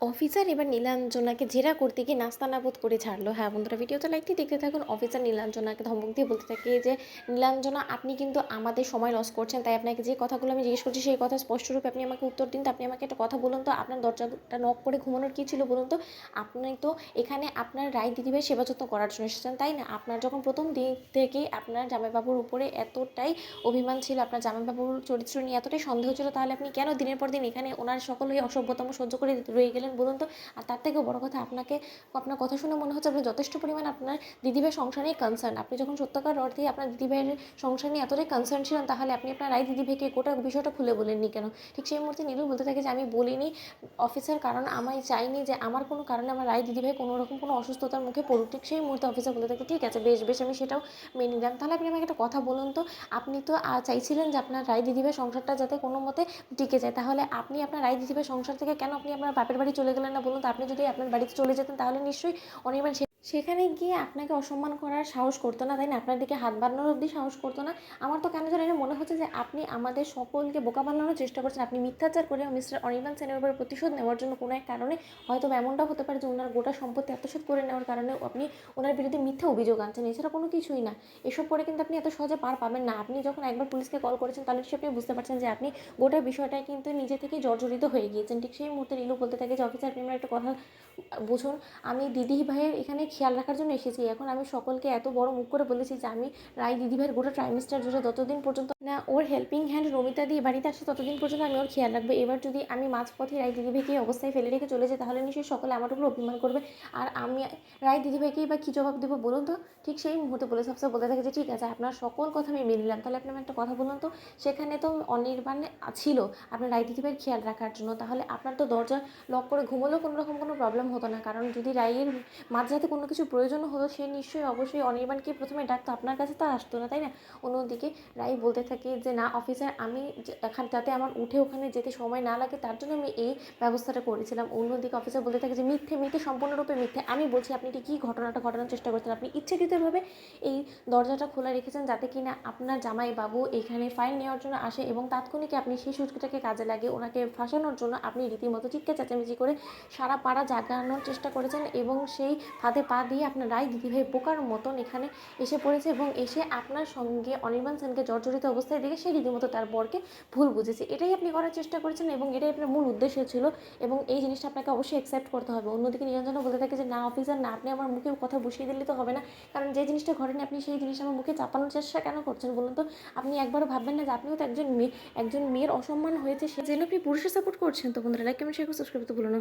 Officer এবার নীলাঞ্জনাকে জেরা করতে গিয়ে নাস্তানাবুদ করে ছাড়লো। হ্যাঁ বন্ধুরা, ভিডিওটা লাইকটি দেখতে থাকুন। অফিসার নীলাঞ্জনাকে ধমক দিয়ে বলতে থাকে যে নীলাঞ্জনা, আপনি কিন্তু আমাদের সময় লস করছেন, তাই আপনাকে যে কথাগুলো আমি জিজ্ঞেস করছি সেই কথা স্পষ্টরূপে আপনি আমাকে উত্তর দিন। তো আপনি আমাকে একটা কথা বলুন তো, আপনার দরজাটা নক করে ঘুমানোর কী ছিল বলুন তো? আপনি তো এখানে আপনার রায় দিদিভাই সেবা যত্ন করার জন্য এসেছেন, তাই না? আপনার যখন প্রথম দিন থেকেই আপনার জামাইবাবুর উপরে এতটাই অভিমান ছিল, আপনার জামাইবাবুর চরিত্র নিয়ে এতটাই সন্দেহ ছিল, তাহলে আপনি কেন দিনের পর দিন এখানে ওনার সকল এই অসভ্যতম সহ্য করে রয়ে গেলেন বলুন তো? আর তার থেকেও বড় কথা, আপনার কথা শুনে মনে হচ্ছে আপনি যথেষ্ট পরিমাণ আপনার দিদিভাইয়ের সংসার নিয়ে কনসার্ন। আপনি যখন সত্যিকার অর্থেই আপনার দিদিভাইয়ের সংসার নিয়ে এতটাই কনসার্ন ছিলেন, তাহলে আপনি আপনার রায় দিদিভাইকে গোটা বিষয়টা খুলে বলেননি কেন? ঠিক সেই মুহূর্তে নীলু বলতে থাকে যে আমি বলিনি অফিসার, কারণ আমি চাইনি যে আমার কোনো কারণে আমার রায় দিদিভাই কোনো রকম কোনো অসুস্থতার মুখে পড়ুক। ঠিক সেই মুহূর্তে অফিসার বলতে থাকে ঠিক আছে, বেশ বেশ, আমি সেটাও মেনে নিলাম। তাহলে আপনি আমাকে একটা কথা বলুন তো, আপনি তো চাইছিলেন যে আপনার রায় দিদিভাই সংসারটা যাতে কোনো মতে টিকে যায়, তাহলে আপনি আপনার রায় দিদিভাই সংসার থেকে কেন আপনি আপনার বাপের বাড়ি চলে গেলেন না বলুন তো? আপনি যদি আপনার বাড়িতে চলে যেতেন তাহলে নিশ্চয়ই অনির্বাণ সেখানে গিয়ে আপনাকে অসম্মান করার সাহস করতো না, তাই না? আপনার দিকে হাত বাড়ানোর অবধি সাহস করতো না। আমার তো কেন জানি না মনে হচ্ছে যে আপনি আমাদের সকলকে বোকা বানানোর চেষ্টা করছেন। আপনি মিথ্যাচার করে মিস্টার অনির্বাণ সেনের উপরে প্রতিশোধ নেওয়ার জন্য কোনো এক কারণে, হয়তো এমনটাও হতে পারে যে ওনার গোটা সম্পত্তি আত্মসাৎ করে নেওয়ার কারণে আপনি ওনার বিরুদ্ধে মিথ্যা অভিযোগ আনছেন। এছাড়া কোনো কিছুই না। এসব করে কিন্তু আপনি এত সহজে পার পাবেন না। আপনি যখন একবার পুলিশকে কল করেছেন তাহলে নিশ্চয়ই আপনি বুঝতে পারছেন যে আপনি গোটা বিষয়টায় কিন্তু নিজে থেকেই জর্জরিত হয়ে গিয়েছেন। ঠিক সেই মুহূর্তে নীলু বলতে থাকে যে অফিসার, আপনি আমার একটা কথা বুঝুন, আমি দিদি ভাইয়ের এখানে খেয়াল রাখার জন্য এসেছি। এখন আমি সকলকে এত বড় মুখ করে বলেছি যে আমি রাই দিদি ভাইয়ের গোটা ট্রাইমেস্টার জুড়ে যতদিন পর্যন্ত না ওর হেল্পিং হ্যান্ড রমিতা দিয়ে বাড়িতে আসে ততদিন পর্যন্ত আমি ওর খেয়াল রাখবো। এবার যদি আমি মাঝপথে রাই দিদি ভাইকে এই অবস্থায় ফেলে রেখে চলে যাই তাহলে নিশ্চয়ই সকলে আমার উপর অভিমান করবে। আর আমি রাই দিদি ভাইকেই বা কী জবাব দেবো বলুন তো? ঠিক সেই মুহূর্তে পুলিশ অফিসার বলতে থাকে যে ঠিক আছে, আপনার সকল কথা আমি মেনে নিলাম। তাহলে আপনি আমার একটা কথা বলুন তো, সেখানে তো অনির্বাণ ছিল আপনার রাই দিদি ভাইয়ের খেয়াল রাখার জন্য, তাহলে আপনার তো দরজা লক করে ঘুমোলেও কোনো রকম কোনো প্রবলেম হতো না। কারণ যদি রাইয়ের মাঝরাতে কোনো কিছু প্রয়োজন হতো সে নিশ্চয়ই অবশ্যই অনির্বাণকে প্রথমে ডাকতো, আপনার কাছে তো আসতো না, তাই না? অন্যদিকে রাই বলতে থাকে যে না অফিসার, আমি এখান যাতে আমার উঠে ওখানে যেতে সময় না লাগে তার জন্য আমি এই ব্যবস্থাটা করেছিলাম। অন্যদিকে অফিসার বলতে থাকে যে মিথ্যে মিথ্যে, সম্পূর্ণরূপে মিথ্যে। আমি বলছি আপনি ঠিক কী ঘটনাটা ঘটানোর চেষ্টা করছেন? আপনি ইচ্ছাকৃতভাবে এই দরজাটা খোলা রেখেছেন যাতে কিনা আপনার জামাইবাবু এখানে ফাইল নেওয়ার জন্য আসে, এবং তাৎক্ষণিক আপনি সেই সুযোগটাকে কাজে লাগিয়ে ওনাকে ফাঁসানোর জন্য আপনি রীতিমতো চিৎকার চেঁচামেচি করে সারা পাড়া জাগানোর চেষ্টা করেছেন, এবং সেই ফাঁদে পা দিয়ে আপনার রায় দিদিভাই বোকার মতন এখানে এসে পড়েছে, এবং এসে আপনার সঙ্গে অনির্বাণ সেনকে জর্জরিত অবস্থায় দেখে সে রীতিমতো তার বরকে ভুল বুঝেছে। এটাই আপনি করার চেষ্টা করেছেন এবং এটাই আপনার মূল উদ্দেশ্য ছিল, এবং এই জিনিসটা আপনাকে অবশ্যই অ্যাকসেপ্ট করতে হবে। অন্যদিকে নিরঞ্জনও বলতে থাকে যে না অফিসার, না আপনি আমার মুখে কথা বসিয়ে দিলে তো হবে না, কারণ যে জিনিসটা ঘটেনি আপনি সেই জিনিস আমার মুখে চাপানোর চেষ্টা কেন করছেন বলুন তো? আপনি একবারও ভাববেন না যে আপনিও তো একজন মেয়ের অসম্মান হয়েছে সে জন্য আপনি পুরুষের সাপোর্ট করছেন? তো বন্ধুরা, লাইক কমেন্ট শেয়ার করে সাবস্ক্রাইব করতে ভুলো না।